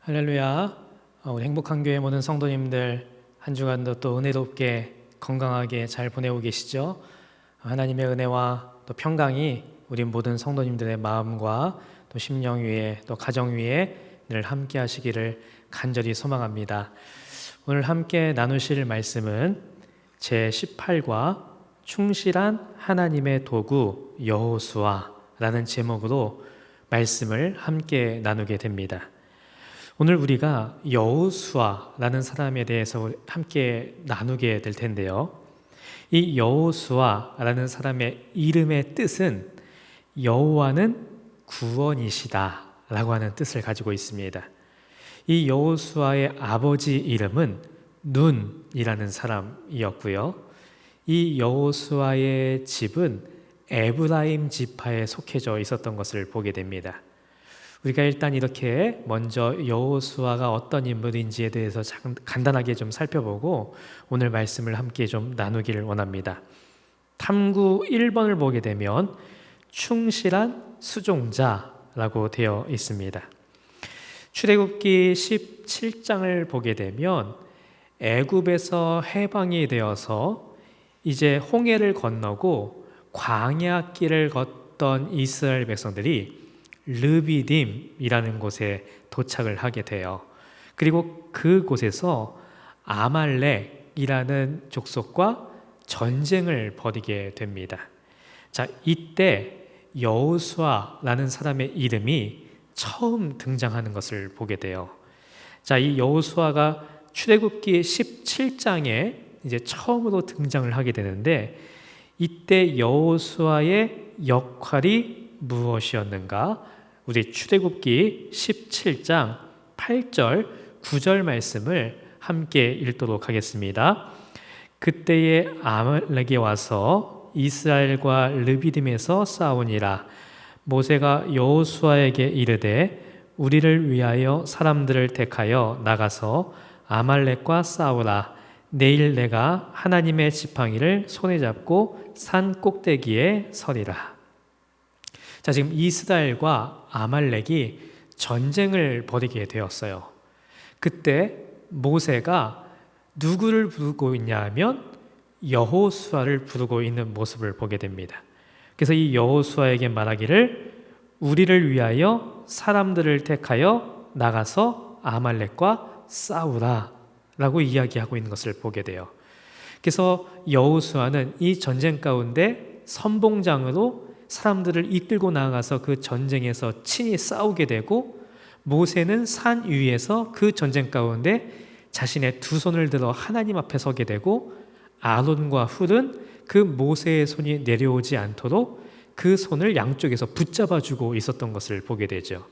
할렐루야. 우리 행복한 교회 모든 성도님들 한 주간도 또 은혜롭게 건강하게 잘 보내고 계시죠? 하나님의 은혜와 또 평강이 우리 모든 성도님들의 마음과 또 심령 위에 또 가정 위에 늘 함께 하시기를 간절히 소망합니다. 오늘 함께 나누실 말씀은 제18과 충실한 하나님의 도구 여호수아라는 제목으로 말씀을 함께 나누게 됩니다. 오늘 우리가 여호수아라는 사람에 대해서 함께 나누게 될 텐데요. 이 여호수아라는 사람의 이름의 뜻은 여호와는 구원이시다 라고 하는 뜻을 가지고 있습니다. 이 여호수아의 아버지 이름은 눈이라는 사람이었고요. 이 여호수아의 집은 에브라임 지파에 속해져 있었던 것을 보게 됩니다. 우리가 일단 이렇게 먼저 여호수아가 어떤 인물인지에 대해서 간단하게 좀 살펴보고 오늘 말씀을 함께 좀 나누기를 원합니다. 탐구 1번을 보게 되면 충실한 수종자라고 되어 있습니다. 출애굽기 17장을 보게 되면 애굽에서 해방이 되어서 이제 홍해를 건너고 광야길을 걷던 이스라엘 백성들이 르비딤이라는 곳에 도착을 하게 돼요. 그리고 그곳에서 아말렉이라는 족속과 전쟁을 벌이게 됩니다. 자, 이때 여호수아라는 사람의 이름이 처음 등장하는 것을 보게 돼요. 자, 이 여호수아가 출애굽기 17장에 이제 처음으로 등장을 하게 되는데 이때 여호수아의 역할이 무엇이었는가? 우리 출애굽기 17장 8절 9절 말씀을 함께 읽도록 하겠습니다. 그때에 아말렉이 와서 이스라엘과 르비딤에서 싸우니라. 모세가 여호수아에게 이르되 우리를 위하여 사람들을 택하여 나가서 아말렉과 싸우라. 내일 내가 하나님의 지팡이를 손에 잡고 산 꼭대기에 서리라. 자, 지금 이스라엘과 아말렉이 전쟁을 벌이게 되었어요. 그때 모세가 누구를 부르고 있냐 하면 여호수아를 부르고 있는 모습을 보게 됩니다. 그래서 이 여호수아에게 말하기를 우리를 위하여 사람들을 택하여 나가서 아말렉과 싸우라 라고 이야기하고 있는 것을 보게 돼요. 그래서 여호수아는 이 전쟁 가운데 선봉장으로 사람들을 이끌고 나가서 그 전쟁에서 친히 싸우게 되고 모세는 산 위에서 그 전쟁 가운데 자신의 두 손을 들어 하나님 앞에 서게 되고 아론과 훌은 그 모세의 손이 내려오지 않도록 그 손을 양쪽에서 붙잡아주고 있었던 것을 보게 되죠.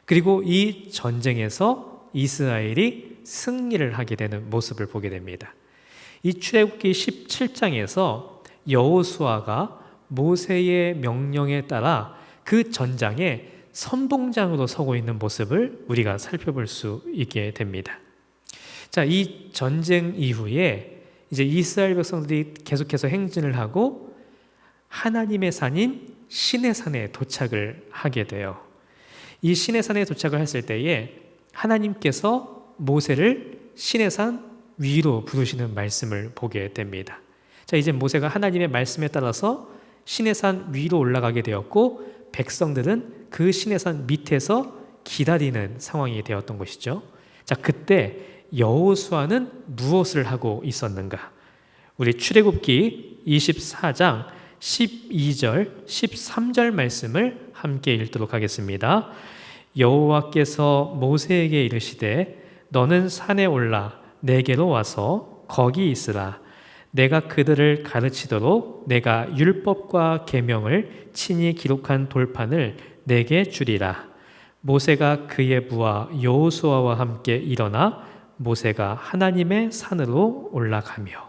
그리고 이 전쟁에서 이스라엘이 승리를 하게 되는 모습을 보게 됩니다. 이 출애굽기 17장에서 여호수아가 모세의 명령에 따라 그 전장에 선봉장으로 서고 있는 모습을 우리가 살펴볼 수 있게 됩니다. 자, 이 전쟁 이후에 이제 이스라엘 백성들이 계속해서 행진을 하고 하나님의 산인 시내산에 도착을 하게 돼요. 이 시내산에 도착을 했을 때에 하나님께서 모세를 시내산 위로 부르시는 말씀을 보게 됩니다. 자, 이제 모세가 하나님의 말씀에 따라서 시내산 위로 올라가게 되었고 백성들은 그 시내산 밑에서 기다리는 상황이 되었던 것이죠. 자, 그때 여호수아는 무엇을 하고 있었는가? 우리 출애굽기 24장 12절 13절 말씀을 함께 읽도록 하겠습니다. 여호와께서 모세에게 이르시되 너는 산에 올라 내게로 와서 거기 있으라. 내가 그들을 가르치도록 내가 율법과 계명을 친히 기록한 돌판을 내게 주리라. 모세가 그의 부하 여호수아와 함께 일어나 모세가 하나님의 산으로 올라가며.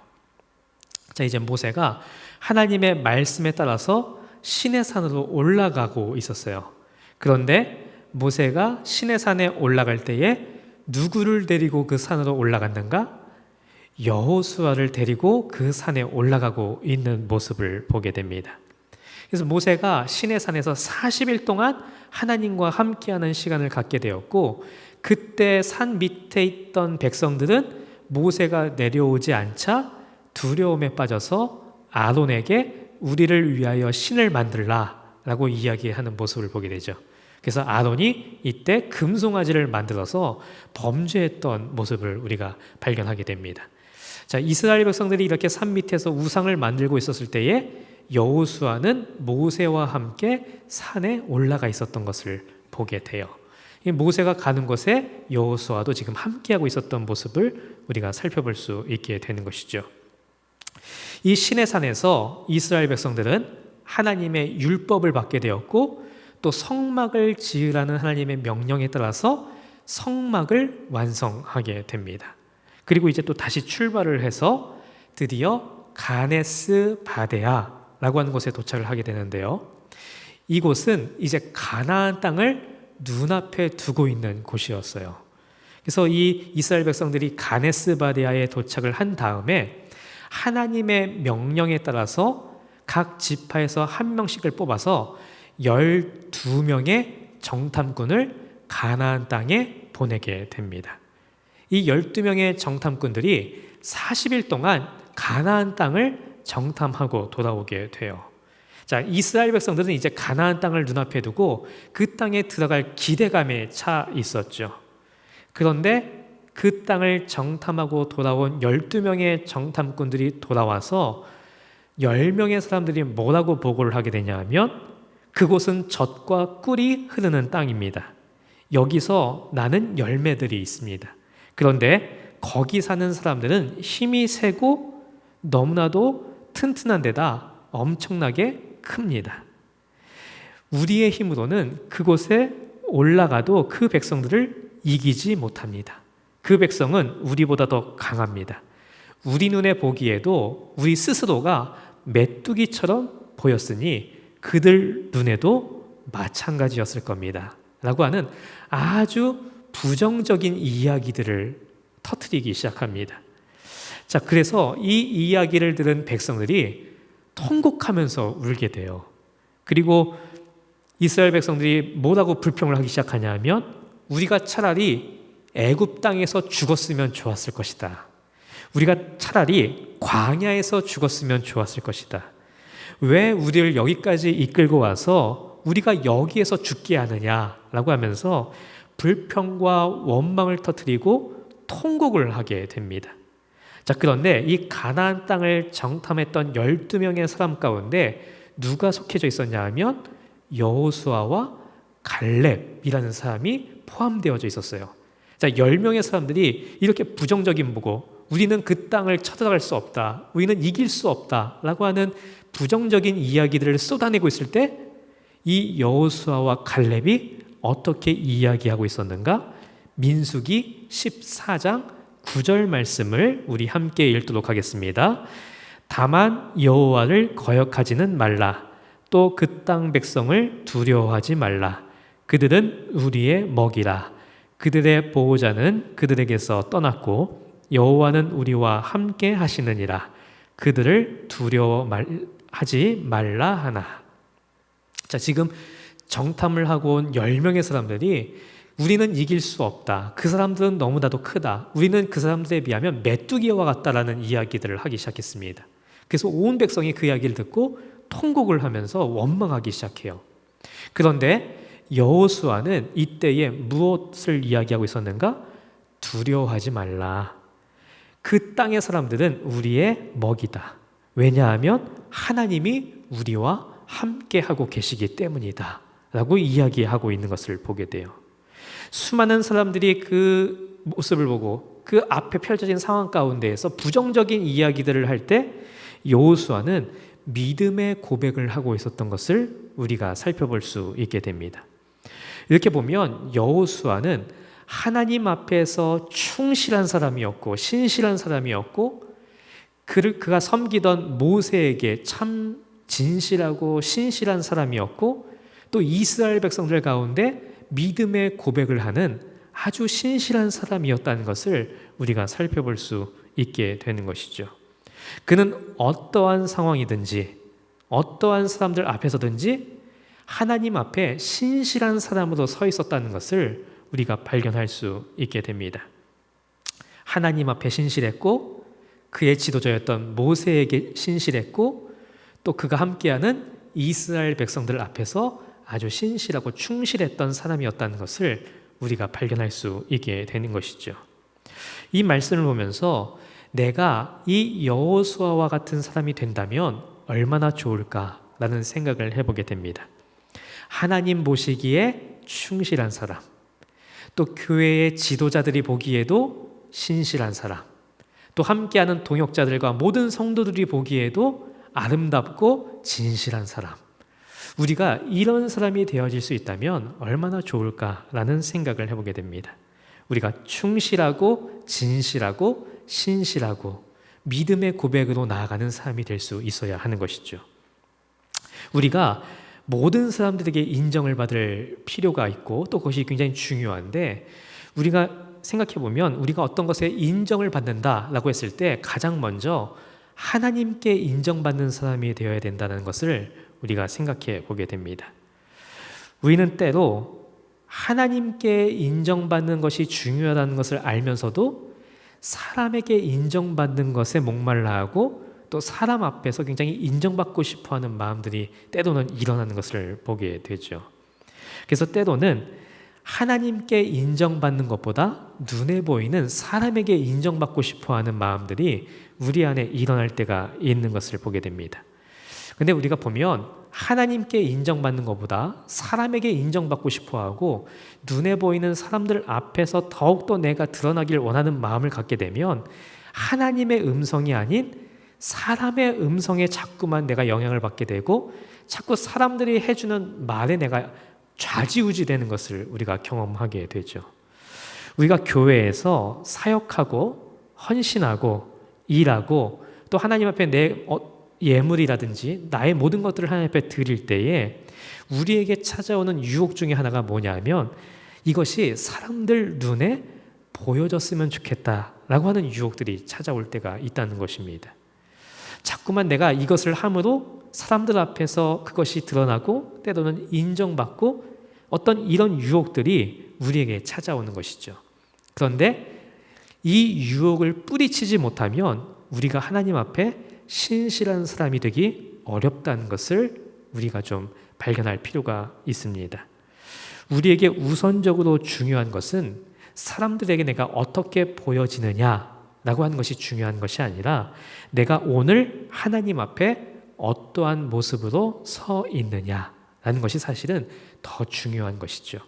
자, 이제 모세가 하나님의 말씀에 따라서 시내산으로 올라가고 있었어요. 그런데 모세가 시내산에 올라갈 때에 누구를 데리고 그 산으로 올라갔는가? 여호수아를 데리고 그 산에 올라가고 있는 모습을 보게 됩니다. 그래서 모세가 시내산에서 40일 동안 하나님과 함께하는 시간을 갖게 되었고 그때 산 밑에 있던 백성들은 모세가 내려오지 않자 두려움에 빠져서 아론에게 우리를 위하여 신을 만들라 라고 이야기하는 모습을 보게 되죠. 그래서 아론이 이때 금송아지를 만들어서 범죄했던 모습을 우리가 발견하게 됩니다. 자, 이스라엘 백성들이 이렇게 산 밑에서 우상을 만들고 있었을 때에 여호수아는 모세와 함께 산에 올라가 있었던 것을 보게 돼요. 이 모세가 가는 곳에 여호수아도 지금 함께하고 있었던 모습을 우리가 살펴볼 수 있게 되는 것이죠. 이 시내산에서 이스라엘 백성들은 하나님의 율법을 받게 되었고 또 성막을 지으라는 하나님의 명령에 따라서 성막을 완성하게 됩니다. 그리고 이제 또 다시 출발을 해서 드디어 가네스 바데아라고 하는 곳에 도착을 하게 되는데요. 이곳은 이제 가나안 땅을 눈앞에 두고 있는 곳이었어요. 그래서 이 이스라엘 백성들이 가네스 바데아에 도착을 한 다음에 하나님의 명령에 따라서 각 지파에서 한 명씩을 뽑아서 12명의 정탐꾼을 가나안 땅에 보내게 됩니다. 이 12명의 정탐꾼들이 40일 동안 가나안 땅을 정탐하고 돌아오게 돼요. 자, 이스라엘 백성들은 이제 가나안 땅을 눈앞에 두고 그 땅에 들어갈 기대감에 차 있었죠. 그런데 그 땅을 정탐하고 돌아온 12명의 정탐꾼들이 돌아와서 10명의 사람들이 뭐라고 보고를 하게 되냐 하면 그곳은 젖과 꿀이 흐르는 땅입니다. 여기서 나는 열매들이 있습니다. 그런데 거기 사는 사람들은 힘이 세고 너무나도 튼튼한 데다 엄청나게 큽니다. 우리의 힘으로는 그곳에 올라가도 그 백성들을 이기지 못합니다. 그 백성은 우리보다 더 강합니다. 우리 눈에 보기에도 우리 스스로가 메뚜기처럼 보였으니 그들 눈에도 마찬가지였을 겁니다. 라고 하는 아주 부정적인 이야기들을 터뜨리기 시작합니다. 자, 그래서 이 이야기를 들은 백성들이 통곡하면서 울게 돼요. 그리고 이스라엘 백성들이 뭐라고 불평을 하기 시작하냐 하면 우리가 차라리 애굽 땅에서 죽었으면 좋았을 것이다. 우리가 차라리 광야에서 죽었으면 좋았을 것이다. 왜 우리를 여기까지 이끌고 와서 우리가 여기에서 죽게 하느냐라고 하면서 불평과 원망을 터뜨리고 통곡을 하게 됩니다. 자, 그런데 이 가나안 땅을 정탐했던 12명의 사람 가운데 누가 속해져 있었냐 하면 여호수아와 갈렙이라는 사람이 포함되어져 있었어요. 자, 10명의 사람들이 이렇게 부정적인 보고 우리는 그 땅을 쳐들어갈 수 없다, 우리는 이길 수 없다라고 하는 부정적인 이야기들을 쏟아내고 있을 때 이 여호수아와 갈렙이 어떻게 이야기하고 있었는가? 민수기 14장 9절 말씀을 우리 함께 읽도록 하겠습니다. 다만 여호와를 거역하지는 말라. 또 그 땅 백성을 두려워하지 말라. 그들은 우리의 먹이라. 그들의 보호자는 그들에게서 떠났고 여호와는 우리와 함께 하시느니라. 그들을 두려워하지 말라 하나. 자, 지금 정탐을 하고 온 10명의 사람들이 우리는 이길 수 없다. 그 사람들은 너무나도 크다. 우리는 그 사람들에 비하면 메뚜기와 같다라는 이야기들을 하기 시작했습니다. 그래서 온 백성이 그 이야기를 듣고 통곡을 하면서 원망하기 시작해요. 그런데 여호수아는 이때에 무엇을 이야기하고 있었는가? 두려워하지 말라. 그 땅의 사람들은 우리의 먹이다. 왜냐하면 하나님이 우리와 함께하고 계시기 때문이다 라고 이야기하고 있는 것을 보게 돼요. 수많은 사람들이 그 모습을 보고 그 앞에 펼쳐진 상황 가운데에서 부정적인 이야기들을 할 때 여호수아는 믿음의 고백을 하고 있었던 것을 우리가 살펴볼 수 있게 됩니다. 이렇게 보면 여호수아는 하나님 앞에서 충실한 사람이었고 신실한 사람이었고 그가 섬기던 모세에게 참 진실하고 신실한 사람이었고 또 이스라엘 백성들 가운데 믿음의 고백을 하는 아주 신실한 사람이었다는 것을 우리가 살펴볼 수 있게 되는 것이죠. 그는 어떠한 상황이든지 어떠한 사람들 앞에서든지 하나님 앞에 신실한 사람으로 서 있었다는 것을 우리가 발견할 수 있게 됩니다. 하나님 앞에 신실했고 그의 지도자였던 모세에게 신실했고 또 그가 함께하는 이스라엘 백성들 앞에서 아주 신실하고 충실했던 사람이었다는 것을 우리가 발견할 수 있게 되는 것이죠. 이 말씀을 보면서 내가 이 여호수아와 같은 사람이 된다면 얼마나 좋을까라는 생각을 해보게 됩니다. 하나님 보시기에 충실한 사람, 또 교회의 지도자들이 보기에도 신실한 사람, 또 함께하는 동역자들과 모든 성도들이 보기에도 아름답고 진실한 사람, 우리가 이런 사람이 되어질 수 있다면 얼마나 좋을까라는 생각을 해보게 됩니다. 우리가 충실하고 진실하고 신실하고 믿음의 고백으로 나아가는 삶이 될 수 있어야 하는 것이죠. 우리가 모든 사람들에게 인정을 받을 필요가 있고 또 그것이 굉장히 중요한데, 우리가 생각해 보면 우리가 어떤 것에 인정을 받는다라고 했을 때 가장 먼저 하나님께 인정받는 사람이 되어야 된다는 것을 우리가 생각해 보게 됩니다. 우리는 때로 하나님께 인정받는 것이 중요하다는 것을 알면서도 사람에게 인정받는 것에 목말라 하고 또 사람 앞에서 굉장히 인정받고 싶어하는 마음들이 때로는 일어나는 것을 보게 되죠. 그래서 때로는 하나님께 인정받는 것보다 눈에 보이는 사람에게 인정받고 싶어하는 마음들이 우리 안에 일어날 때가 있는 것을 보게 됩니다. 근데 우리가 보면 하나님께 인정받는 것보다 사람에게 인정받고 싶어하고 눈에 보이는 사람들 앞에서 더욱더 내가 드러나길 원하는 마음을 갖게 되면 하나님의 음성이 아닌 사람의 음성에 자꾸만 내가 영향을 받게 되고 자꾸 사람들이 해주는 말에 내가 좌지우지 되는 것을 우리가 경험하게 되죠. 우리가 교회에서 사역하고 헌신하고 일하고 또 하나님 앞에 내 예물이라든지 나의 모든 것들을 하나님 앞에 드릴 때에 우리에게 찾아오는 유혹 중에 하나가 뭐냐면 이것이 사람들 눈에 보여졌으면 좋겠다라고 하는 유혹들이 찾아올 때가 있다는 것입니다. 자꾸만 내가 이것을 함으로 사람들 앞에서 그것이 드러나고 때로는 인정받고 어떤 이런 유혹들이 우리에게 찾아오는 것이죠. 그런데 이 유혹을 뿌리치지 못하면 우리가 하나님 앞에 신실한 사람이 되기 어렵다는 것을 우리가 좀 발견할 필요가 있습니다. 우리에게 우선적으로 중요한 것은 사람들에게 내가 어떻게 보여지느냐라고 하는 것이 중요한 것이 아니라 내가 오늘 하나님 앞에 어떠한 모습으로 서 있느냐라는 것이 사실은 더 중요한 것이죠.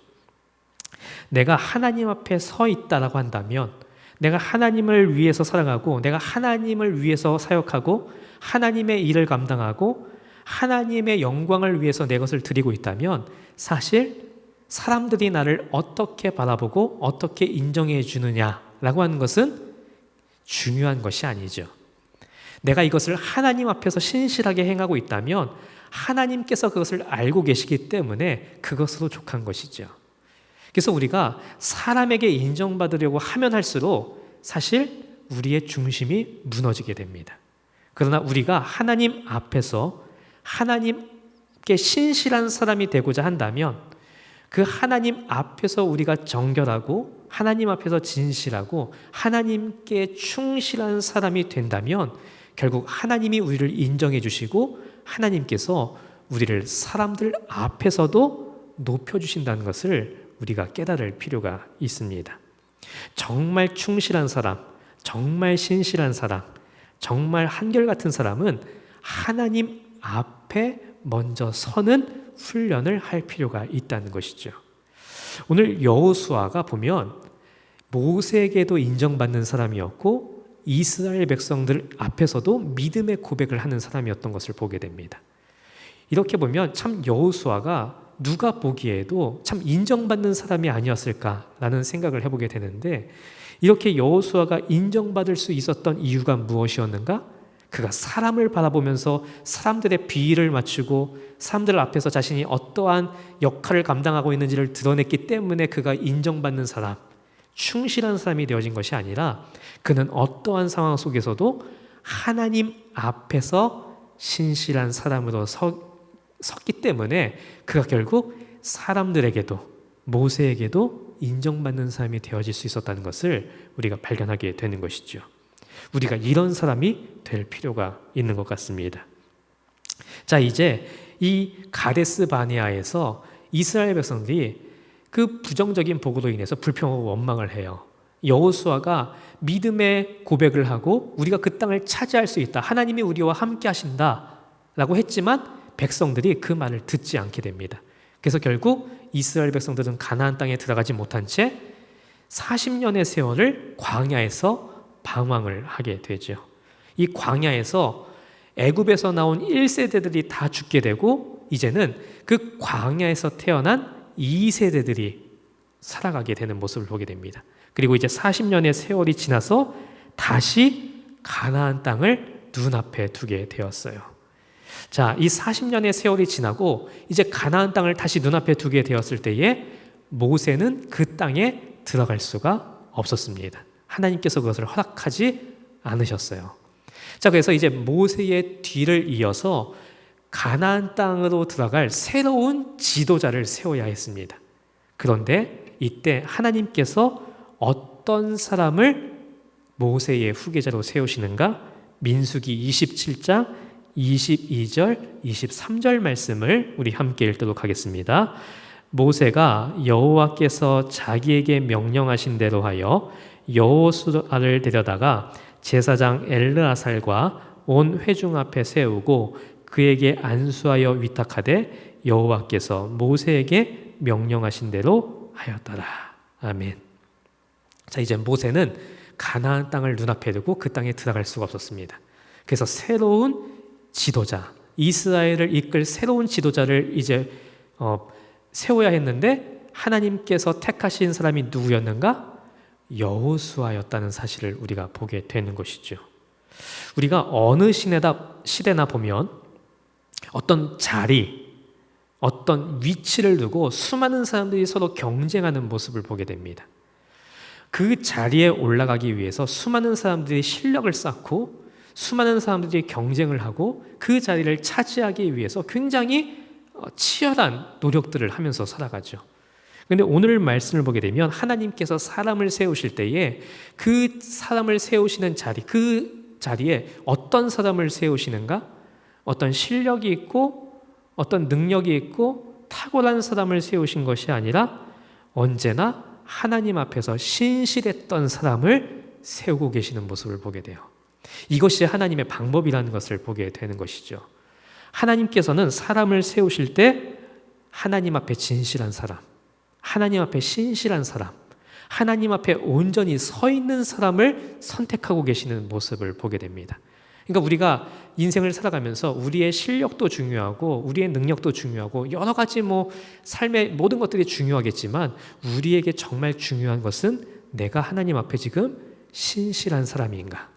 내가 하나님 앞에 서 있다라고 한다면 내가 하나님을 위해서 살아가고 내가 하나님을 위해서 사역하고 하나님의 일을 감당하고 하나님의 영광을 위해서 내 것을 드리고 있다면 사실 사람들이 나를 어떻게 바라보고 어떻게 인정해 주느냐라고 하는 것은 중요한 것이 아니죠. 내가 이것을 하나님 앞에서 신실하게 행하고 있다면 하나님께서 그것을 알고 계시기 때문에 그것으로 족한 것이죠. 그래서 우리가 사람에게 인정받으려고 하면 할수록 사실 우리의 중심이 무너지게 됩니다. 그러나 우리가 하나님 앞에서 하나님께 신실한 사람이 되고자 한다면 그 하나님 앞에서 우리가 정결하고 하나님 앞에서 진실하고 하나님께 충실한 사람이 된다면 결국 하나님이 우리를 인정해 주시고 하나님께서 우리를 사람들 앞에서도 높여주신다는 것을 우리가 깨달을 필요가 있습니다. 정말 충실한 사람, 정말 신실한 사람, 정말 한결같은 사람은 하나님 앞에 먼저 서는 훈련을 할 필요가 있다는 것이죠. 오늘 여호수아가 보면 모세에게도 인정받는 사람이었고 이스라엘 백성들 앞에서도 믿음의 고백을 하는 사람이었던 것을 보게 됩니다. 이렇게 보면 참 여호수아가 누가 보기에도 참 인정받는 사람이 아니었을까라는 생각을 해보게 되는데 이렇게 여호수아가 인정받을 수 있었던 이유가 무엇이었는가? 그가 사람을 바라보면서 사람들의 비위를 맞추고 사람들 앞에서 자신이 어떠한 역할을 감당하고 있는지를 드러냈기 때문에 그가 인정받는 사람, 충실한 사람이 되어진 것이 아니라 그는 어떠한 상황 속에서도 하나님 앞에서 신실한 사람으로 섰기 때문에 그가 결국 사람들에게도 모세에게도 인정받는 사람이 되어질 수 있었다는 것을 우리가 발견하게 되는 것이죠. 우리가 이런 사람이 될 필요가 있는 것 같습니다. 자, 이제 이 가데스 바네아에서 이스라엘 백성들이 그 부정적인 보고로 인해서 불평하고 원망을 해요. 여호수아가 믿음의 고백을 하고 우리가 그 땅을 차지할 수 있다, 하나님이 우리와 함께 하신다 라고 했지만 백성들이 그 말을 듣지 않게 됩니다. 그래서 결국 이스라엘 백성들은 가나안 땅에 들어가지 못한 채 40년의 세월을 광야에서 방황을 하게 되죠. 이 광야에서 애굽에서 나온 1세대들이 다 죽게 되고 이제는 그 광야에서 태어난 2세대들이 살아가게 되는 모습을 보게 됩니다. 그리고 이제 40년의 세월이 지나서 다시 가나안 땅을 눈앞에 두게 되었어요. 자, 이 40년의 세월이 지나고 이제 가나안 땅을 다시 눈앞에 두게 되었을 때에 모세는 그 땅에 들어갈 수가 없었습니다. 하나님께서 그것을 허락하지 않으셨어요. 자, 그래서 이제 모세의 뒤를 이어서 가나안 땅으로 들어갈 새로운 지도자를 세워야 했습니다. 그런데 이때 하나님께서 어떤 사람을 모세의 후계자로 세우시는가? 민수기 27장 22절, 23절 말씀을 우리 함께 읽도록 하겠습니다. 모세가 여호와께서 자기에게 명령하신 대로 하여 여호수아를 데려다가 제사장 엘르아살과 온 회중 앞에 세우고 그에게 안수하여 위탁하되 여호와께서 모세에게 명령하신 대로 하였더라. 아멘. 자, 이제 모세는 가나안 땅을 눈앞에 두고 그 땅에 들어갈 수가 없었습니다. 그래서 새로운 지도자, 이스라엘을 이끌 새로운 지도자를 이제 세워야 했는데 하나님께서 택하신 사람이 누구였는가? 여호수아였다는 사실을 우리가 보게 되는 것이죠. 우리가 어느 시대나 보면 어떤 자리, 어떤 위치를 두고 수많은 사람들이 서로 경쟁하는 모습을 보게 됩니다. 그 자리에 올라가기 위해서 수많은 사람들이 실력을 쌓고 수많은 사람들이 경쟁을 하고 그 자리를 차지하기 위해서 굉장히 치열한 노력들을 하면서 살아가죠. 그런데 오늘 말씀을 보게 되면 하나님께서 사람을 세우실 때에 그 사람을 세우시는 자리, 그 자리에 어떤 사람을 세우시는가? 어떤 실력이 있고 어떤 능력이 있고 탁월한 사람을 세우신 것이 아니라 언제나 하나님 앞에서 신실했던 사람을 세우고 계시는 모습을 보게 돼요. 이것이 하나님의 방법이라는 것을 보게 되는 것이죠. 하나님께서는 사람을 세우실 때 하나님 앞에 진실한 사람, 하나님 앞에 신실한 사람, 하나님 앞에 온전히 서 있는 사람을 선택하고 계시는 모습을 보게 됩니다. 그러니까 우리가 인생을 살아가면서 우리의 실력도 중요하고 우리의 능력도 중요하고 여러 가지 삶의 모든 것들이 중요하겠지만 우리에게 정말 중요한 것은 내가 하나님 앞에 지금 신실한 사람인가?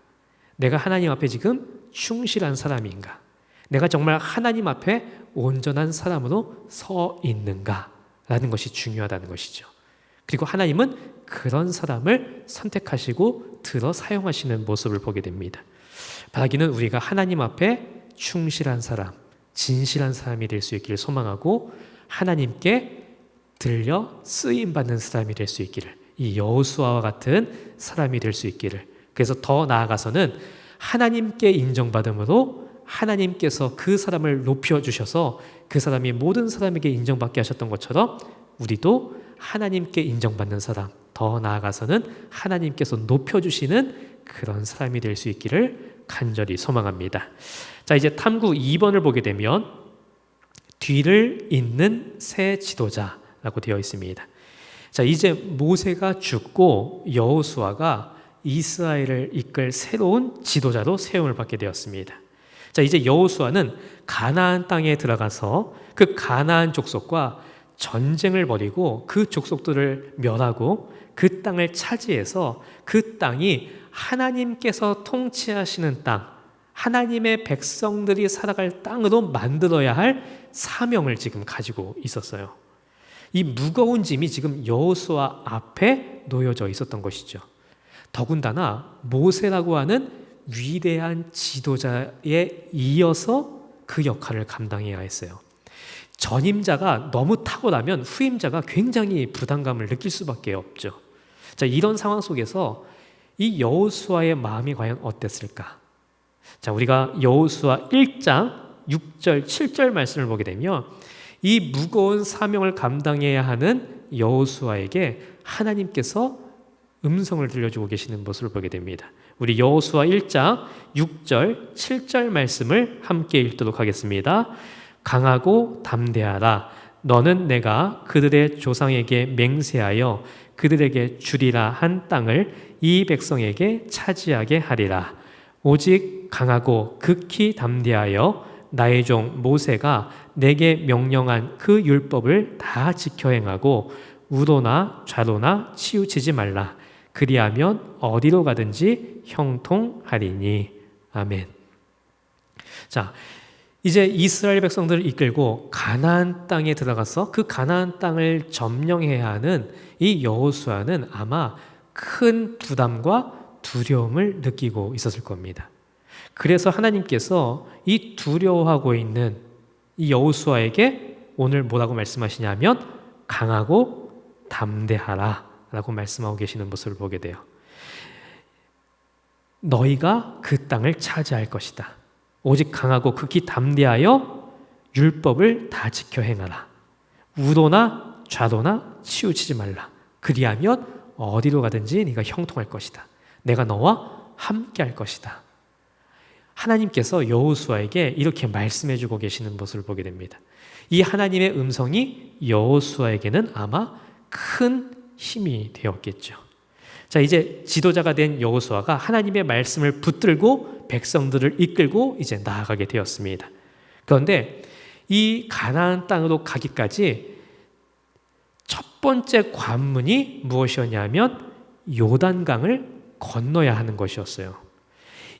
내가 하나님 앞에 지금 충실한 사람인가? 내가 정말 하나님 앞에 온전한 사람으로 서 있는가라는 것이 중요하다는 것이죠. 그리고 하나님은 그런 사람을 선택하시고 들어 사용하시는 모습을 보게 됩니다. 바라기는 우리가 하나님 앞에 충실한 사람, 진실한 사람이 될 수 있기를 소망하고 하나님께 들려 쓰임받는 사람이 될 수 있기를, 이 여호수아와 같은 사람이 될 수 있기를, 그래서 더 나아가서는 하나님께 인정받음으로 하나님께서 그 사람을 높여주셔서 그 사람이 모든 사람에게 인정받게 하셨던 것처럼 우리도 하나님께 인정받는 사람, 더 나아가서는 하나님께서 높여주시는 그런 사람이 될 수 있기를 간절히 소망합니다. 자, 이제 탐구 2번을 보게 되면 뒤를 잇는 새 지도자라고 되어 있습니다. 자, 이제 모세가 죽고 여호수아가 이스라엘을 이끌 새로운 지도자로 세움을 받게 되었습니다. 자, 이제 여호수아는 가나안 땅에 들어가서 그 가나안 족속과 전쟁을 벌이고 그 족속들을 멸하고 그 땅을 차지해서 그 땅이 하나님께서 통치하시는 땅, 하나님의 백성들이 살아갈 땅으로 만들어야 할 사명을 지금 가지고 있었어요. 이 무거운 짐이 지금 여호수아 앞에 놓여져 있었던 것이죠. 더군다나 모세라고 하는 위대한 지도자에 이어서 그 역할을 감당해야 했어요. 전임자가 너무 탁월하면 후임자가 굉장히 부담감을 느낄 수밖에 없죠. 자, 이런 상황 속에서 이 여호수아의 마음이 과연 어땠을까? 자, 우리가 여호수아 1장 6절, 7절 말씀을 보게 되면 이 무거운 사명을 감당해야 하는 여호수아에게 하나님께서 음성을 들려주고 계시는 모습을 보게 됩니다. 우리 여호수아 1장 6절, 7절 말씀을 함께 읽도록 하겠습니다. 강하고 담대하라. 너는 내가 그들의 조상에게 맹세하여 그들에게 주리라 한 땅을 이 백성에게 차지하게 하리라. 오직 강하고 극히 담대하여 나의 종 모세가 내게 명령한 그 율법을 다 지켜 행하고 우로나 좌로나 치우치지 말라. 그리하면 어디로 가든지 형통하리니. 아멘. 자, 이제 이스라엘 백성들을 이끌고 가나안 땅에 들어가서 그 가나안 땅을 점령해야 하는 이 여호수아는 아마 큰 부담과 두려움을 느끼고 있었을 겁니다. 그래서 하나님께서 이 두려워하고 있는 이 여호수아에게 오늘 뭐라고 말씀하시냐면 강하고 담대하라 라고 말씀하고 계시는 모습을 보게 돼요. 너희가 그 땅을 차지할 것이다. 오직 강하고 극히 담대하여 율법을 다 지켜 행하라. 우로나 좌로나 치우치지 말라. 그리하면 어디로 가든지 네가 형통할 것이다. 내가 너와 함께 할 것이다. 하나님께서 여호수아에게 이렇게 말씀해주고 계시는 모습을 보게 됩니다. 이 하나님의 음성이 여호수아에게는 아마 큰 힘이 되었겠죠. 자, 이제 지도자가 된 여호수아가 하나님의 말씀을 붙들고 백성들을 이끌고 이제 나아가게 되었습니다. 그런데 이 가나안 땅으로 가기까지 첫 번째 관문이 무엇이었냐면 요단강을 건너야 하는 것이었어요.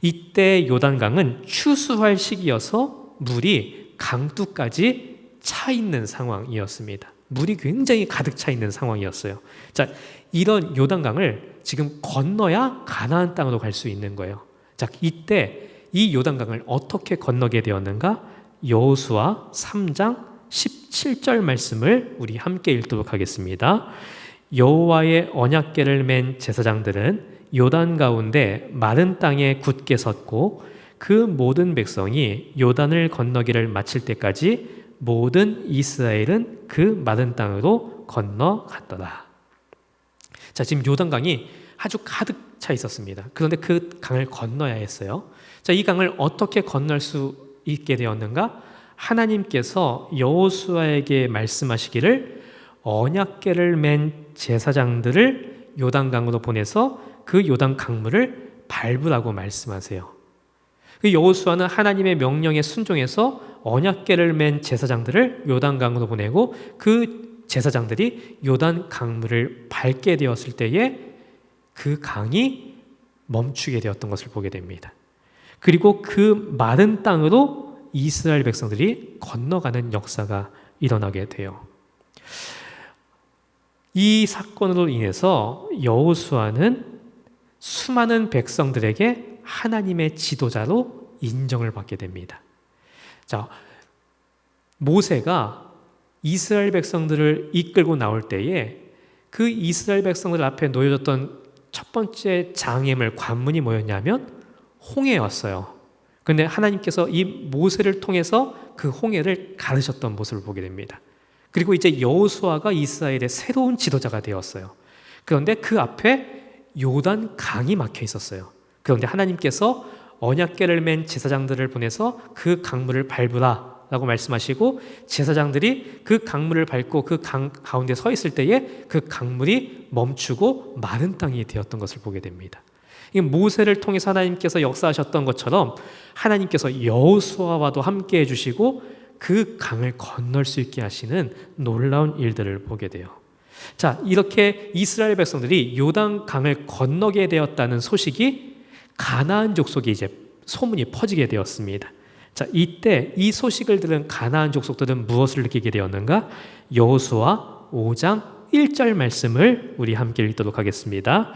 이때 요단강은 추수할 시기여서 물이 강둑까지 차 있는 상황이었습니다. 물이 굉장히 가득 차 있는 상황이었어요. 자, 이런 요단강을 지금 건너야 가나안 땅으로 갈 수 있는 거예요. 자, 이때 이 요단강을 어떻게 건너게 되었는가? 여호수아 3장 17절 말씀을 우리 함께 읽도록 하겠습니다. 여호와의 언약궤를 맨 제사장들은 요단 가운데 마른 땅에 굳게 섰고 그 모든 백성이 요단을 건너기를 마칠 때까지 모든 이스라엘은 그 마른 땅으로 건너갔더라. 자, 지금 요단강이 아주 가득 차 있었습니다. 그런데 그 강을 건너야 했어요. 자, 이 강을 어떻게 건널 수 있게 되었는가? 하나님께서 여호수아에게 말씀하시기를 언약궤를 맨 제사장들을 요단강으로 보내서 그 요단 강물을 밟으라고 말씀하세요. 그 여호수아는 하나님의 명령에 순종해서 언약궤를 맨 제사장들을 요단강으로 보내고 그 제사장들이 요단 강물을 밟게 되었을 때에 그 강이 멈추게 되었던 것을 보게 됩니다. 그리고 그 마른 땅으로 이스라엘 백성들이 건너가는 역사가 일어나게 돼요. 이 사건으로 인해서 여호수아는 수많은 백성들에게 하나님의 지도자로 인정을 받게 됩니다. 자, 모세가 이스라엘 백성들을 이끌고 나올 때에 그 이스라엘 백성들 앞에 놓여졌던 첫 번째 장애물, 관문이 뭐였냐면 홍해였어요. 그런데 하나님께서 이 모세를 통해서 그 홍해를 가르셨던 모습을 보게 됩니다. 그리고 이제 여호수아가 이스라엘의 새로운 지도자가 되었어요. 그런데 그 앞에 요단 강이 막혀 있었어요. 그런데 하나님께서 언약궤를 맨 제사장들을 보내서 그 강물을 밟으라 라고 말씀하시고 제사장들이 그 강물을 밟고 그 강 가운데 서 있을 때에 그 강물이 멈추고 마른 땅이 되었던 것을 보게 됩니다. 모세를 통해서 하나님께서 역사하셨던 것처럼 하나님께서 여호수아와도 함께 해주시고 그 강을 건널 수 있게 하시는 놀라운 일들을 보게 돼요. 자, 이렇게 이스라엘 백성들이 요단 강을 건너게 되었다는 소식이 가나안 족속에 이제 소문이 퍼지게 되었습니다. 자, 이때 이 소식을 들은 가나안 족속들은 무엇을 느끼게 되었는가? 여호수아 5장 1절 말씀을 우리 함께 읽도록 하겠습니다.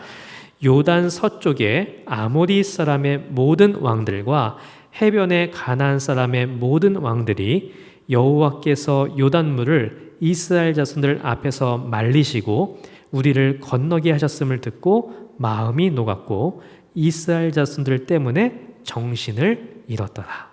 요단 서쪽에 아모리 사람의 모든 왕들과 해변의 가나안 사람의 모든 왕들이 여호와께서 요단물을 이스라엘 자손들 앞에서 말리시고 우리를 건너게 하셨음을 듣고 마음이 녹았고 이스라엘 자손들 때문에 정신을 잃었더라.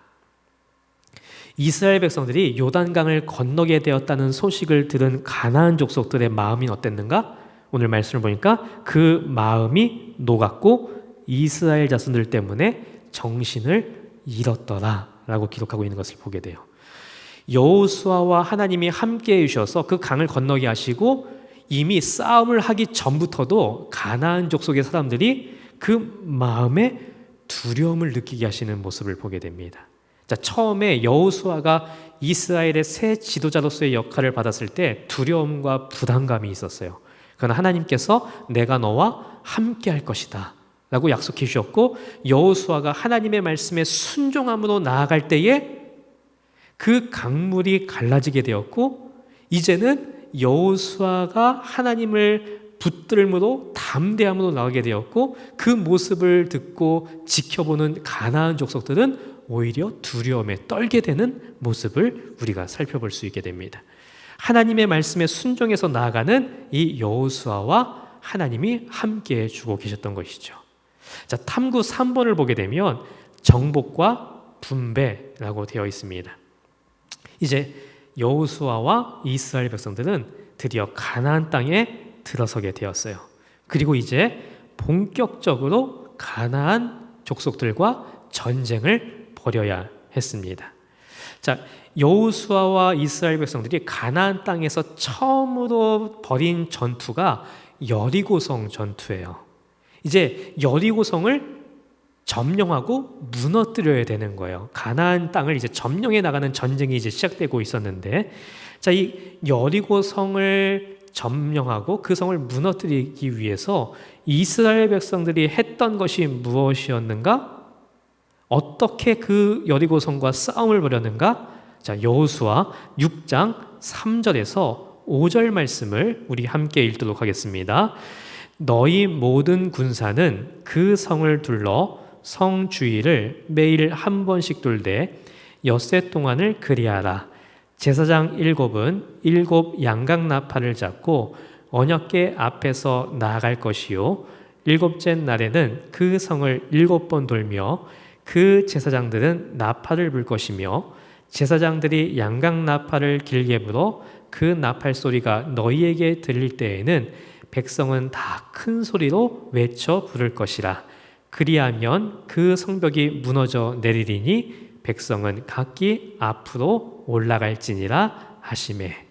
이스라엘 백성들이 요단강을 건너게 되었다는 소식을 들은 가나안 족속들의 마음이 어땠는가? 오늘 말씀을 보니까 그 마음이 녹았고 이스라엘 자손들 때문에 정신을 잃었더라 라고 기록하고 있는 것을 보게 돼요. 여호수아와 하나님이 함께 해주셔서 그 강을 건너게 하시고 이미 싸움을 하기 전부터도 가나안 족속의 사람들이 그 마음에 두려움을 느끼게 하시는 모습을 보게 됩니다. 자, 처음에 여호수아가 이스라엘의 새 지도자로서의 역할을 받았을 때 두려움과 부담감이 있었어요. 그러나 하나님께서 내가 너와 함께 할 것이다 라고 약속해 주셨고 여호수아가 하나님의 말씀에 순종함으로 나아갈 때에 그 강물이 갈라지게 되었고 이제는 여호수아가 하나님을 붙들므로 담대함으로 나가게 되었고 그 모습을 듣고 지켜보는 가나안 족속들은 오히려 두려움에 떨게 되는 모습을 우리가 살펴볼 수 있게 됩니다. 하나님의 말씀에 순종해서 나아가는 이 여호수아와 하나님이 함께 주고 계셨던 것이죠. 자, 탐구 3번을 보게 되면 정복과 분배라고 되어 있습니다. 이제 여호수아와 이스라엘 백성들은 드디어 가나안 땅에 들어서게 되었어요. 그리고 이제 본격적으로 가나안 족속들과 전쟁을 벌여야 했습니다. 자, 여호수아와 이스라엘 백성들이 가나안 땅에서 처음으로 벌인 전투가 여리고성 전투예요. 이제 여리고성을 점령하고 무너뜨려야 되는 거예요. 가나안 땅을 이제 점령해 나가는 전쟁이 이제 시작되고 있었는데, 자, 이 여리고성을 점령하고 그 성을 무너뜨리기 위해서 이스라엘 백성들이 했던 것이 무엇이었는가? 어떻게 그 여리고성과 싸움을 벌였는가? 자, 여호수아 6장 3절에서 5절 말씀을 우리 함께 읽도록 하겠습니다. 너희 모든 군사는 그 성을 둘러 성 주위를 매일 한 번씩 돌되 엿새 동안을 그리하라. 제사장 7은 7 양각 나팔을 잡고 언약궤 앞에서 나아갈 것이요 7째 날에는 그 성을 7번 돌며 그 제사장들은 나팔을 불 것이며 제사장들이 양각 나팔을 길게 불어 그 나팔 소리가 너희에게 들릴 때에는 백성은 다 큰 소리로 외쳐 부를 것이라. 그리하면 그 성벽이 무너져 내리리니 백성은 각기 앞으로 올라갈지니라 하시매.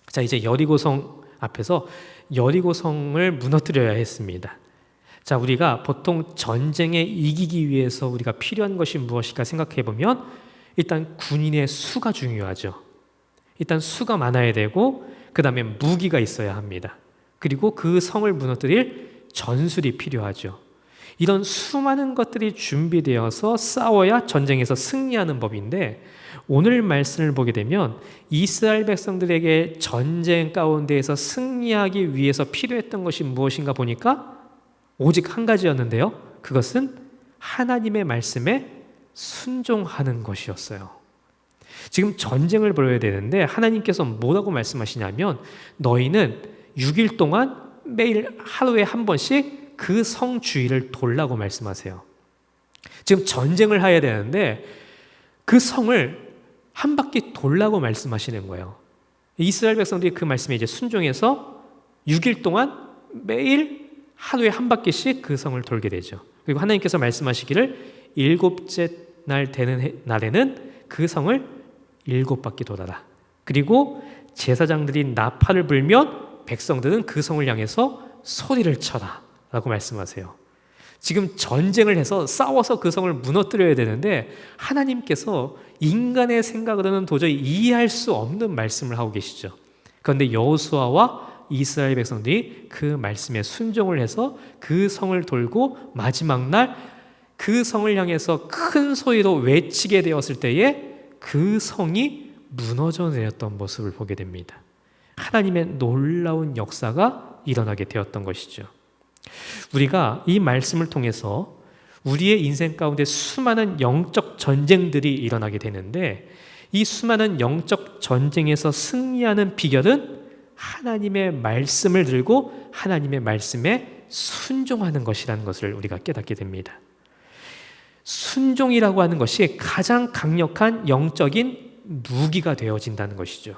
자, 이제 여리고성 앞에서 여리고성을 무너뜨려야 했습니다. 자, 우리가 보통 전쟁에 이기기 위해서 우리가 필요한 것이 무엇일까 생각해 보면 일단 군인의 수가 중요하죠. 일단 수가 많아야 되고 그 다음에 무기가 있어야 합니다. 그리고 그 성을 무너뜨릴 전술이 필요하죠. 이런 수많은 것들이 준비되어서 싸워야 전쟁에서 승리하는 법인데 오늘 말씀을 보게 되면 이스라엘 백성들에게 전쟁 가운데에서 승리하기 위해서 필요했던 것이 무엇인가 보니까 오직 한 가지였는데요. 그것은 하나님의 말씀에 순종하는 것이었어요. 지금 전쟁을 벌여야 되는데 하나님께서 뭐라고 말씀하시냐면 너희는 6일 동안 매일 하루에 한 번씩 그 성 주위를 돌라고 말씀하세요. 지금 전쟁을 해야 되는데 그 성을 한 바퀴 돌라고 말씀하시는 거예요. 이스라엘 백성들이 그 말씀에 이제 순종해서 6일 동안 매일 하루에 한 바퀴씩 그 성을 돌게 되죠. 그리고 하나님께서 말씀하시기를 7째 날 되는 날에는 그 성을 7바퀴 돌아라. 그리고 제사장들이 나팔을 불면 백성들은 그 성을 향해서 소리를 쳐라 라고 말씀하세요. 지금 전쟁을 해서 싸워서 그 성을 무너뜨려야 되는데 하나님께서 인간의 생각으로는 도저히 이해할 수 없는 말씀을 하고 계시죠. 그런데 여호수아와 이스라엘 백성들이 그 말씀에 순종을 해서 그 성을 돌고 마지막 날 그 성을 향해서 큰 소리로 외치게 되었을 때에 그 성이 무너져 내렸던 모습을 보게 됩니다. 하나님의 놀라운 역사가 일어나게 되었던 것이죠. 우리가 이 말씀을 통해서 우리의 인생 가운데 수많은 영적 전쟁들이 일어나게 되는데 이 수많은 영적 전쟁에서 승리하는 비결은 하나님의 말씀을 들고 하나님의 말씀에 순종하는 것이라는 것을 우리가 깨닫게 됩니다. 순종이라고 하는 것이 가장 강력한 영적인 무기가 되어진다는 것이죠.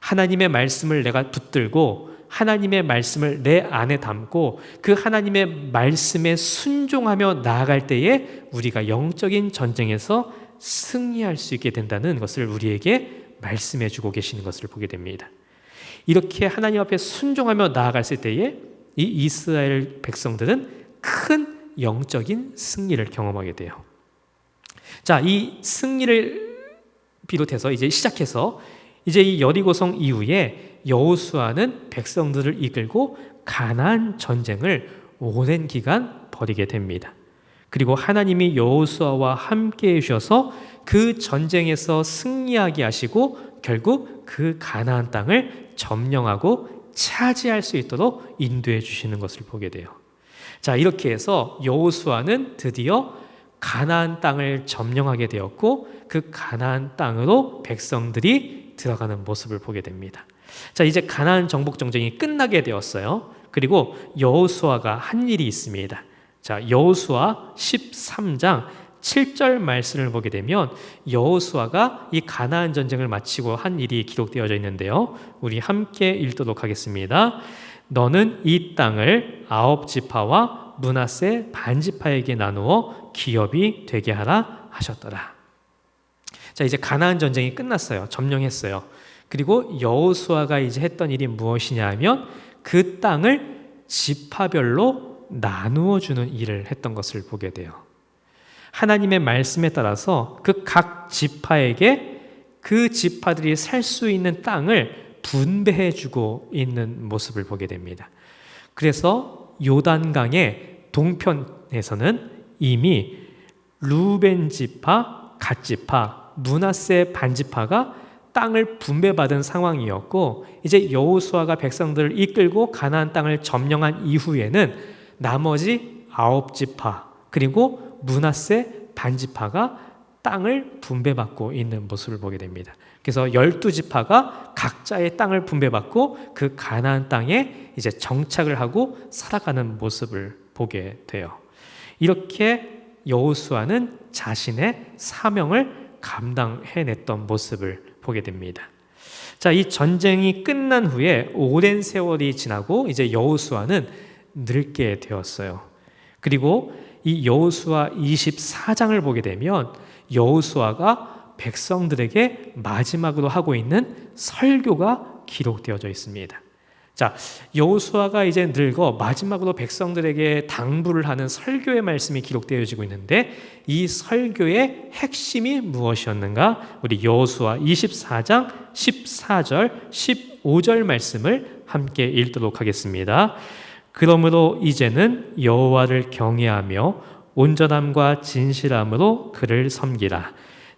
하나님의 말씀을 내가 붙들고 하나님의 말씀을 내 안에 담고 그 하나님의 말씀에 순종하며 나아갈 때에 우리가 영적인 전쟁에서 승리할 수 있게 된다는 것을 우리에게 말씀해 주고 계시는 것을 보게 됩니다. 이렇게 하나님 앞에 순종하며 나아갔을 때에 이 이스라엘 백성들은 큰 영적인 승리를 경험하게 돼요. 자, 이 승리를 비롯해서 이제 시작해서 이제 이 여리고성 이후에 여호수아는 백성들을 이끌고 가나안 전쟁을 오랜 기간 벌이게 됩니다. 그리고 하나님이 여호수아와 함께 해주셔서 그 전쟁에서 승리하게 하시고 결국 그 가나안 땅을 점령하고 차지할 수 있도록 인도해 주시는 것을 보게 돼요. 자, 이렇게 해서 여호수아는 드디어 가나안 땅을 점령하게 되었고 그 가나안 땅으로 백성들이 들어가는 모습을 보게 됩니다. 자, 이제 가나안 정복 전쟁이 끝나게 되었어요. 그리고 여호수아가 한 일이 있습니다. 자, 여호수아 13장 7절 말씀을 보게 되면 여호수아가 이 가나안 전쟁을 마치고 한 일이 기록되어져 있는데요. 우리 함께 읽도록 하겠습니다. 너는 이 땅을 9지파와 므낫세 반지파에게 나누어 기업이 되게 하라 하셨더라. 자, 이제 가나안 전쟁이 끝났어요. 점령했어요. 그리고 여호수아가 이제 했던 일이 무엇이냐 하면 그 땅을 지파별로 나누어 주는 일을 했던 것을 보게 돼요. 하나님의 말씀에 따라서 그 각 지파에게 그 지파들이 살 수 있는 땅을 분배해 주고 있는 모습을 보게 됩니다. 그래서 요단강의 동편에서는 이미 루벤 지파, 갓 지파, 므낫세 반지파가 땅을 분배받은 상황이었고 이제 여호수아가 백성들을 이끌고 가나안 땅을 점령한 이후에는 나머지 9지파 그리고 므낫세 반지파가 땅을 분배받고 있는 모습을 보게 됩니다. 그래서 12지파가 각자의 땅을 분배받고 그 가나안 땅에 이제 정착을 하고 살아가는 모습을 보게 돼요. 이렇게 여호수아는 자신의 사명을 감당해냈던 모습을 보게 됩니다. 자, 이 전쟁이 끝난 후에 오랜 세월이 지나고 이제 여호수아는 늙게 되었어요. 그리고 이 여호수아 24장을 보게 되면 여호수아가 백성들에게 마지막으로 하고 있는 설교가 기록되어져 있습니다. 자, 여호수아가 이제 늙어 마지막으로 백성들에게 당부를 하는 설교의 말씀이 기록되어지고 있는데 이 설교의 핵심이 무엇이었는가? 우리 여호수아 24장 14절 15절 말씀을 함께 읽도록 하겠습니다. 그러므로 이제는 여호와를 경외하며 온전함과 진실함으로 그를 섬기라.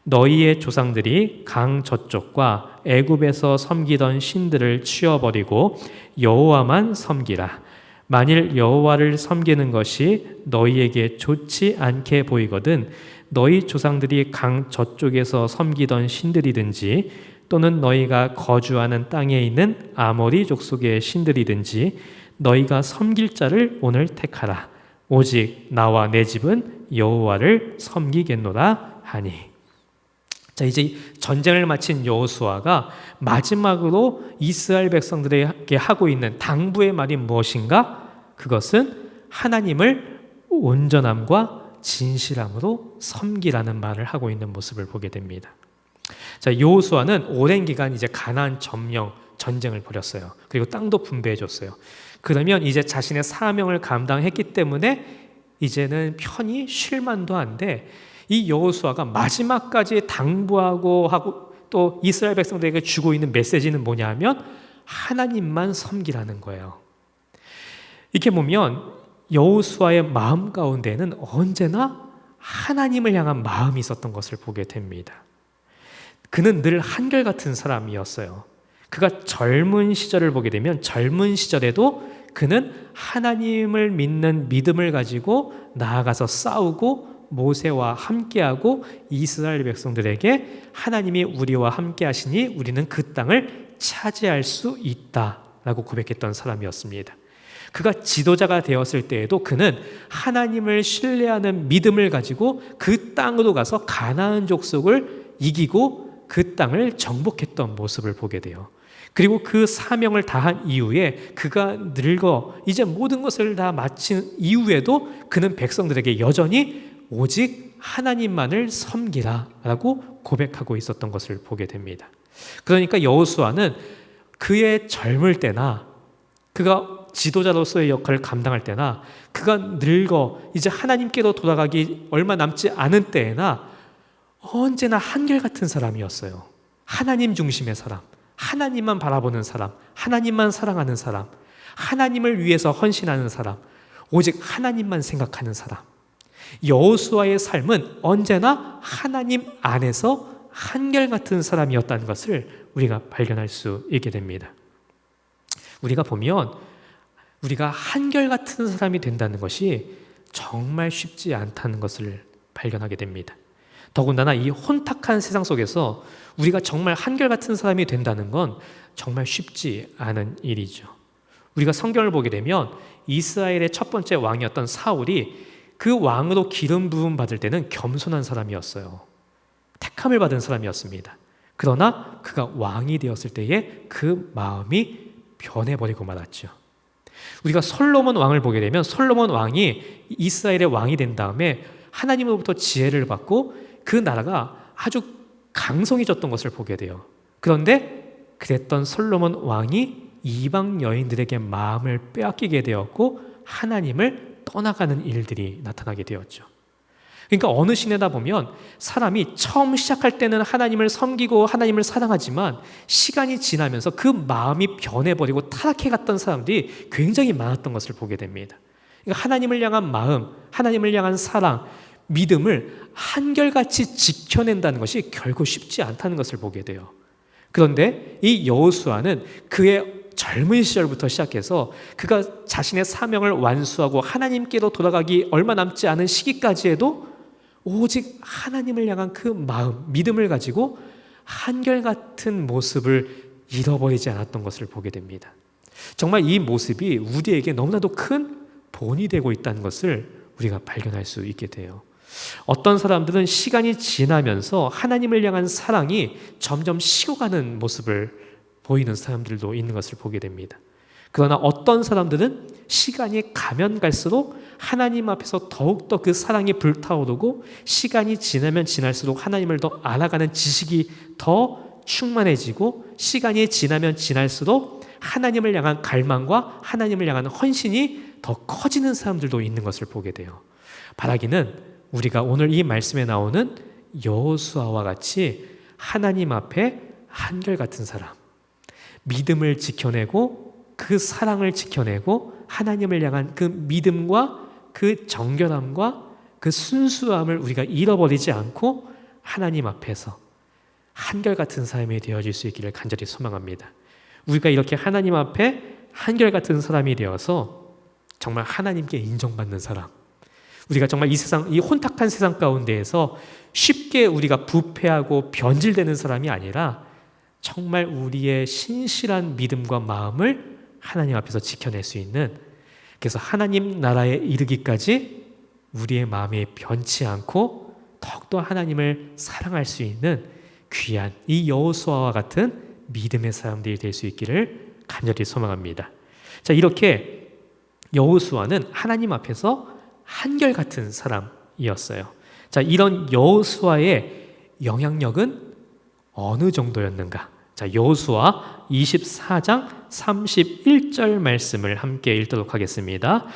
너희의 조상들이 강 저쪽과 애굽에서 섬기던 신들을 치워버리고 여호와만 섬기라. 만일 여호와를 섬기는 것이 너희에게 좋지 않게 보이거든 너희 조상들이 강 저쪽에서 섬기던 신들이든지 또는 너희가 거주하는 땅에 있는 아모리 족속의 신들이든지 너희가 섬길 자를 오늘 택하라. 오직 나와 내 집은 여호와를 섬기겠노라 하니. 자, 이제 전쟁을 마친 여호수아가 마지막으로 이스라엘 백성들에게 하고 있는 당부의 말이 무엇인가? 그것은 하나님을 온전함과 진실함으로 섬기라는 말을 하고 있는 모습을 보게 됩니다. 자, 여호수아는 오랜 기간 이제 가나안 점령 전쟁을 벌였어요. 그리고 땅도 분배해 줬어요. 그러면 이제 자신의 사명을 감당했기 때문에 이제는 편히 쉴 만도 한데 이 여호수아가 마지막까지 당부하고 하고 또 이스라엘 백성들에게 주고 있는 메시지는 뭐냐 하면 하나님만 섬기라는 거예요. 이렇게 보면 여호수아의 마음 가운데는 언제나 하나님을 향한 마음이 있었던 것을 보게 됩니다. 그는 늘 한결같은 사람이었어요. 그가 젊은 시절을 보게 되면 젊은 시절에도 그는 하나님을 믿는 믿음을 가지고 나아가서 싸우고 모세와 함께하고 이스라엘 백성들에게 하나님이 우리와 함께 하시니 우리는 그 땅을 차지할 수 있다라고 고백했던 사람이었습니다. 그가 지도자가 되었을 때에도 그는 하나님을 신뢰하는 믿음을 가지고 그 땅으로 가서 가나안 족속을 이기고 그 땅을 정복했던 모습을 보게 돼요. 그리고 그 사명을 다한 이후에 그가 늙어 이제 모든 것을 다 마친 이후에도 그는 백성들에게 여전히 오직 하나님만을 섬기라 라고 고백하고 있었던 것을 보게 됩니다. 그러니까 여호수아는 그의 젊을 때나 그가 지도자로서의 역할을 감당할 때나 그가 늙어 이제 하나님께로 돌아가기 얼마 남지 않은 때에나 언제나 한결같은 사람이었어요. 하나님 중심의 사람, 하나님만 바라보는 사람, 하나님만 사랑하는 사람, 하나님을 위해서 헌신하는 사람, 오직 하나님만 생각하는 사람. 여호수아의 삶은 언제나 하나님 안에서 한결같은 사람이었다는 것을 우리가 발견할 수 있게 됩니다. 우리가 보면 우리가 한결같은 사람이 된다는 것이 정말 쉽지 않다는 것을 발견하게 됩니다. 더군다나 이 혼탁한 세상 속에서 우리가 정말 한결같은 사람이 된다는 건 정말 쉽지 않은 일이죠. 우리가 성경을 보게 되면 이스라엘의 첫 번째 왕이었던 사울이 그 왕으로 기름 부음 받을 때는 겸손한 사람이었어요. 택함을 받은 사람이었습니다. 그러나 그가 왕이 되었을 때에 그 마음이 변해버리고 말았죠. 우리가 솔로몬 왕을 보게 되면 솔로몬 왕이 이스라엘의 왕이 된 다음에 하나님으로부터 지혜를 받고 그 나라가 아주 강성해졌던 것을 보게 돼요. 그런데 그랬던 솔로몬 왕이 이방 여인들에게 마음을 빼앗기게 되었고 하나님을 떠나가는 일들이 나타나게 되었죠. 그러니까 어느 시대다 보면 사람이 처음 시작할 때는 하나님을 섬기고 하나님을 사랑하지만 시간이 지나면서 그 마음이 변해버리고 타락해갔던 사람들이 굉장히 많았던 것을 보게 됩니다. 그러니까 하나님을 향한 마음, 하나님을 향한 사랑, 믿음을 한결같이 지켜낸다는 것이 결코 쉽지 않다는 것을 보게 돼요. 그런데 이 여호수아는 그의 젊은 시절부터 시작해서 그가 자신의 사명을 완수하고 하나님께로 돌아가기 얼마 남지 않은 시기까지에도 오직 하나님을 향한 그 마음, 믿음을 가지고 한결같은 모습을 잃어버리지 않았던 것을 보게 됩니다. 정말 이 모습이 우리에게 너무나도 큰 본이 되고 있다는 것을 우리가 발견할 수 있게 돼요. 어떤 사람들은 시간이 지나면서 하나님을 향한 사랑이 점점 식어가는 모습을 보이는 사람들도 있는 것을 보게 됩니다. 그러나 어떤 사람들은 시간이 가면 갈수록 하나님 앞에서 더욱더 그 사랑이 불타오르고 시간이 지나면 지날수록 하나님을 더 알아가는 지식이 더 충만해지고 시간이 지나면 지날수록 하나님을 향한 갈망과 하나님을 향한 헌신이 더 커지는 사람들도 있는 것을 보게 돼요. 바라기는 우리가 오늘 이 말씀에 나오는 여호수아와 같이 하나님 앞에 한결같은 사람, 믿음을 지켜내고 그 사랑을 지켜내고 하나님을 향한 그 믿음과 그 정결함과 그 순수함을 우리가 잃어버리지 않고 하나님 앞에서 한결같은 삶이 되어질 수 있기를 간절히 소망합니다. 우리가 이렇게 하나님 앞에 한결같은 사람이 되어서 정말 하나님께 인정받는 사람, 우리가 정말 이 세상, 이 혼탁한 세상 가운데에서 쉽게 우리가 부패하고 변질되는 사람이 아니라 정말 우리의 신실한 믿음과 마음을 하나님 앞에서 지켜낼 수 있는, 그래서 하나님 나라에 이르기까지 우리의 마음이 변치 않고 더욱더 하나님을 사랑할 수 있는 귀한 이 여호수아와 같은 믿음의 사람들이 될 수 있기를 간절히 소망합니다. 자, 이렇게 여호수아는 하나님 앞에서 한결같은 사람이었어요. 자, 이런 여호수아의 영향력은 어느 정도였는가? 자, 여호수아 24장 31절 말씀을 함께 읽도록 하겠습니다.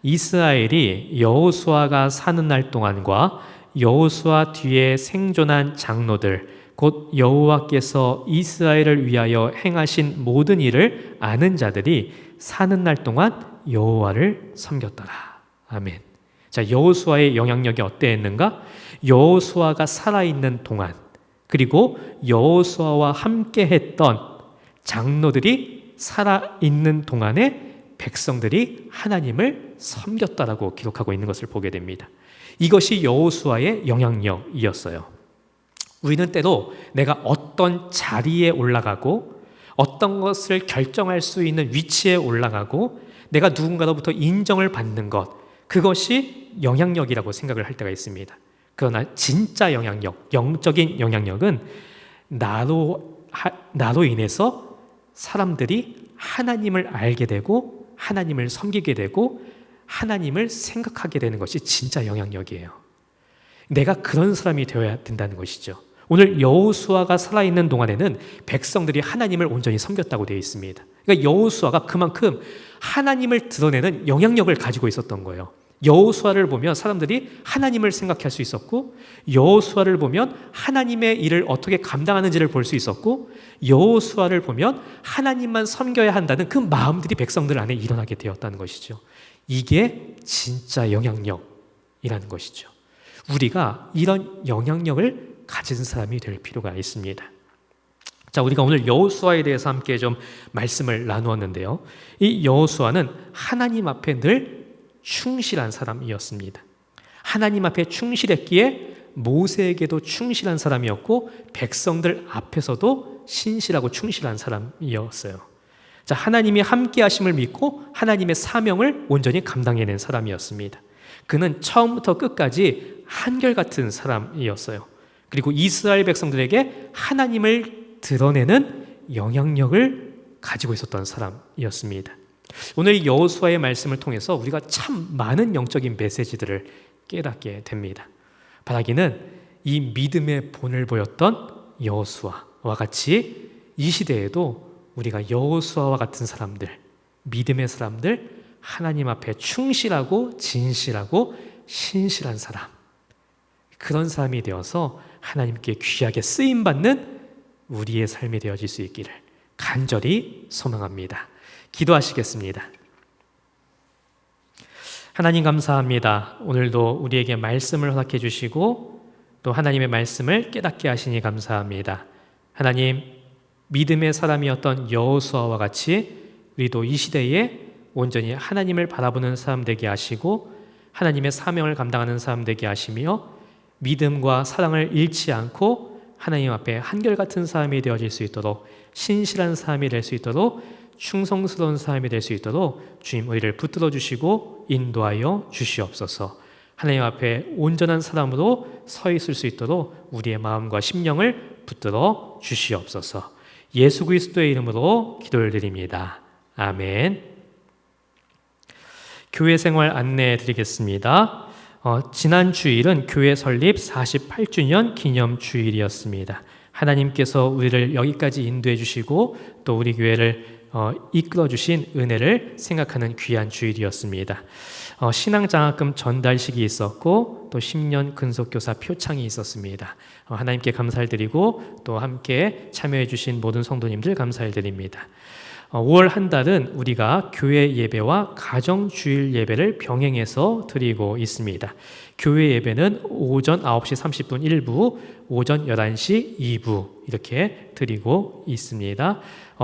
이스라엘이 여호수아가 사는 날 동안과 여호수아 뒤에 생존한 장로들 곧 여호와께서 이스라엘을 위하여 행하신 모든 일을 아는 자들이 사는 날 동안 여호와를 섬겼더라. 아멘. 자, 여호수아의 영향력이 어땠는가? 여호수아가 살아있는 동안, 그리고 여호수아와 함께 했던 장로들이 살아있는 동안에 백성들이 하나님을 섬겼다라고 기록하고 있는 것을 보게 됩니다. 이것이 여호수아의 영향력이었어요. 우리는 때로 내가 어떤 자리에 올라가고 어떤 것을 결정할 수 있는 위치에 올라가고 내가 누군가로부터 인정을 받는 것, 그것이 영향력이라고 생각을 할 때가 있습니다. 그러나 진짜 영향력, 영적인 영향력은 나로 인해서 사람들이 하나님을 알게 되고 하나님을 섬기게 되고 하나님을 생각하게 되는 것이 진짜 영향력이에요. 내가 그런 사람이 되어야 된다는 것이죠. 오늘 여호수아가 살아있는 동안에는 백성들이 하나님을 온전히 섬겼다고 되어 있습니다. 그러니까 여호수아가 그만큼 하나님을 드러내는 영향력을 가지고 있었던 거예요. 여호수아를 보면 사람들이 하나님을 생각할 수 있었고, 여호수아를 보면 하나님의 일을 어떻게 감당하는지를 볼 수 있었고, 여호수아를 보면 하나님만 섬겨야 한다는 그 마음들이 백성들 안에 일어나게 되었다는 것이죠. 이게 진짜 영향력이라는 것이죠. 우리가 이런 영향력을 가진 사람이 될 필요가 있습니다. 자, 우리가 오늘 여호수아에 대해서 함께 좀 말씀을 나누었는데요. 이 여호수아는 하나님 앞에 늘 충실한 사람이었습니다. 하나님 앞에 충실했기에 모세에게도 충실한 사람이었고 백성들 앞에서도 신실하고 충실한 사람이었어요. 자, 하나님이 함께 하심을 믿고 하나님의 사명을 온전히 감당해낸 사람이었습니다. 그는 처음부터 끝까지 한결같은 사람이었어요. 그리고 이스라엘 백성들에게 하나님을 드러내는 영향력을 가지고 있었던 사람이었습니다. 오늘 여호수아의 말씀을 통해서 우리가 참 많은 영적인 메시지들을 깨닫게 됩니다. 바라기는 이 믿음의 본을 보였던 여호수아와 같이 이 시대에도 우리가 여호수아와 같은 사람들, 믿음의 사람들, 하나님 앞에 충실하고 진실하고 신실한 사람, 그런 사람이 되어서 하나님께 귀하게 쓰임받는 우리의 삶이 되어질 수 있기를 간절히 소망합니다. 기도하시겠습니다. 하나님 감사합니다. 오늘도 우리에게 말씀을 허락해 주시고 또 하나님의 말씀을 깨닫게 하시니 감사합니다. 하나님, 믿음의 사람이었던 여호수아와 같이 우리도 이 시대에 온전히 하나님을 바라보는 사람 되게 하시고 하나님의 사명을 감당하는 사람 되게 하시며 믿음과 사랑을 잃지 않고 하나님 앞에 한결같은 사람이 되어질 수 있도록, 신실한 사람이 될 수 있도록, 충성스러운 사람이 될 수 있도록 주님 우리를 붙들어 주시고 인도하여 주시옵소서. 하나님 앞에 온전한 사람으로 서 있을 수 있도록 우리의 마음과 심령을 붙들어 주시옵소서. 예수 그리스도의 이름으로 기도를 드립니다. 아멘. 교회 생활 안내해 드리겠습니다. 지난 주일은 교회 설립 48주년 기념 주일이었습니다. 하나님께서 우리를 여기까지 인도해 주시고 또 우리 교회를 이끌어 주신 은혜를 생각하는 귀한 주일이었습니다. 신앙장학금 전달식이 있었고 또 10년 근속교사 표창이 있었습니다. 하나님께 감사를 드리고 또 함께 참여해 주신 모든 성도님들 감사를 드립니다. 5월 한 달은 우리가 교회 예배와 가정 주일 예배를 병행해서 드리고 있습니다. 교회 예배는 오전 9시 30분 1부, 오전 11시 2부 이렇게 드리고 있습니다.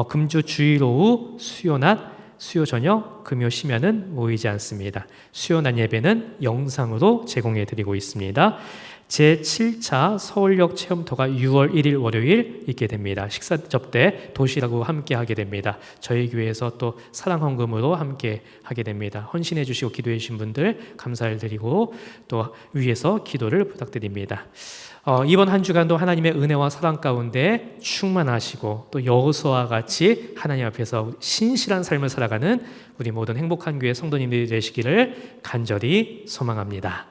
금주 주일 오후, 수요 낮, 수요 저녁, 금요 심야는 모이지 않습니다. 수요 낮 예배는 영상으로 제공해 드리고 있습니다. 제7차 서울역 체험터가 6월 1일 월요일 있게 됩니다. 식사 접대 도시락으로 함께 하게 됩니다. 저희 교회에서 또 사랑 헌금으로 함께 하게 됩니다. 헌신해 주시고 기도해 주신 분들 감사를 드리고 또 위에서 기도를 부탁드립니다. 이번 한 주간도 하나님의 은혜와 사랑 가운데 충만하시고 또 여호수아와 같이 하나님 앞에서 신실한 삶을 살아가는 우리 모든 행복한 교회 성도님들이 되시기를 간절히 소망합니다.